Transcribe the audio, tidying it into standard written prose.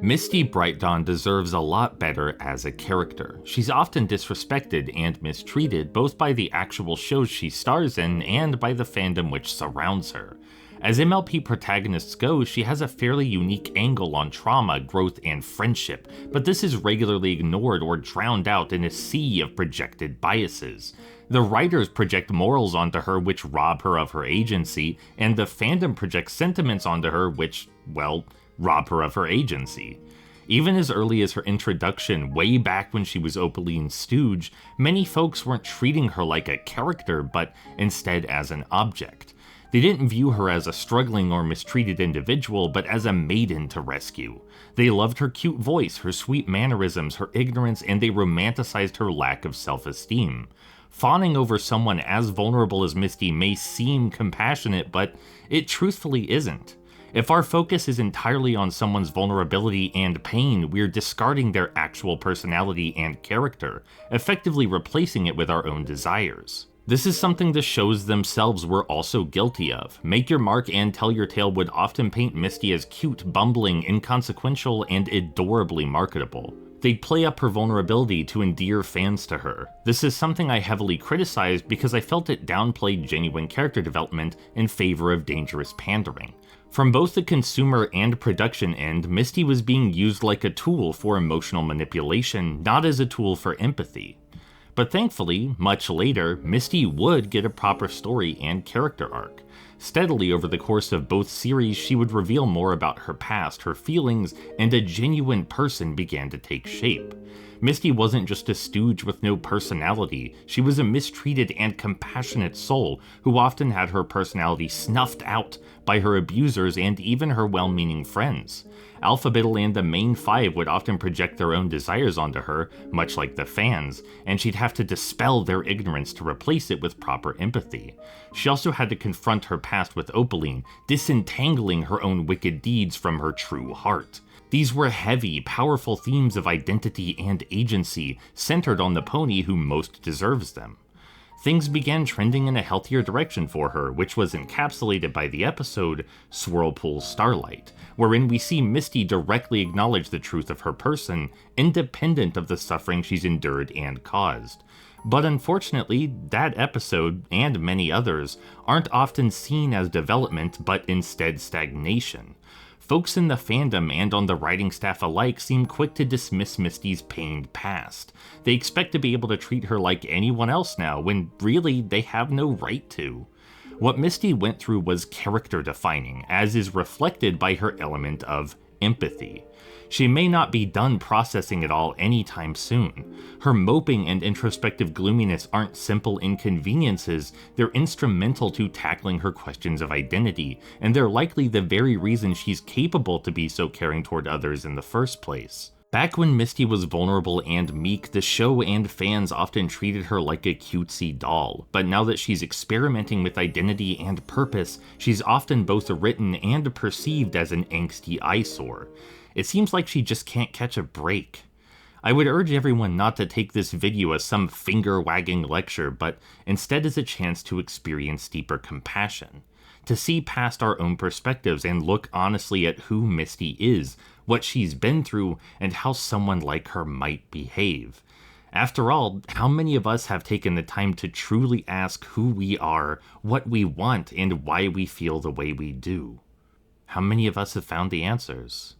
Misty Brightdawn deserves a lot better as a character. She's often disrespected and mistreated both by the actual shows she stars in and by the fandom which surrounds her. As MLP protagonists go, she has a fairly unique angle on trauma, growth, and friendship, but this is regularly ignored or drowned out in a sea of projected biases. The writers project morals onto her which rob her of her agency, and the fandom projects sentiments onto her which, well, rob her of her agency. Even as early as her introduction, way back when she was Opaline's stooge, many folks weren't treating her like a character, but instead as an object. They didn't view her as a struggling or mistreated individual, but as a maiden to rescue. They loved her cute voice, her sweet mannerisms, her ignorance, and they romanticized her lack of self-esteem. Fawning over someone as vulnerable as Misty may seem compassionate, but it truthfully isn't. If our focus is entirely on someone's vulnerability and pain, we're discarding their actual personality and character, effectively replacing it with our own desires. This is something the shows themselves were also guilty of. Make Your Mark and Tell Your Tale would often paint Misty as cute, bumbling, inconsequential, and adorably marketable. They'd play up her vulnerability to endear fans to her. This is something I heavily criticized because I felt it downplayed genuine character development in favor of dangerous pandering. From both the consumer and production end, Misty was being used like a tool for emotional manipulation, not as a tool for empathy. But thankfully, much later, Misty would get a proper story and character arc. Steadily over the course of both series, she would reveal more about her past, her feelings, and a genuine person began to take shape. Misty wasn't just a stooge with no personality, she was a mistreated and compassionate soul who often had her personality snuffed out by her abusers and even her well-meaning friends. Alphabetal and the main five would often project their own desires onto her, much like the fans, and she'd have to dispel their ignorance to replace it with proper empathy. She also had to confront her past with Opaline, disentangling her own wicked deeds from her true heart. These were heavy, powerful themes of identity and agency, centered on the pony who most deserves them. Things began trending in a healthier direction for her, which was encapsulated by the episode Swirlpool Starlight, wherein we see Misty directly acknowledge the truth of her person, independent of the suffering she's endured and caused. But unfortunately, that episode, and many others, aren't often seen as development, but instead stagnation. Folks in the fandom and on the writing staff alike seem quick to dismiss Misty's pained past. They expect to be able to treat her like anyone else now, when really they have no right to. What Misty went through was character defining, as is reflected by her element of empathy. She may not be done processing it all anytime soon. Her moping and introspective gloominess aren't simple inconveniences, they're instrumental to tackling her questions of identity, and they're likely the very reason she's capable to be so caring toward others in the first place. Back when Misty was vulnerable and meek, the show and fans often treated her like a cutesy doll, but now that she's experimenting with identity and purpose, she's often both written and perceived as an angsty eyesore. It seems like she just can't catch a break. I would urge everyone not to take this video as some finger-wagging lecture, but instead as a chance to experience deeper compassion. To see past our own perspectives and look honestly at who Misty is, what she's been through, and how someone like her might behave. After all, how many of us have taken the time to truly ask who we are, what we want, and why we feel the way we do? How many of us have found the answers?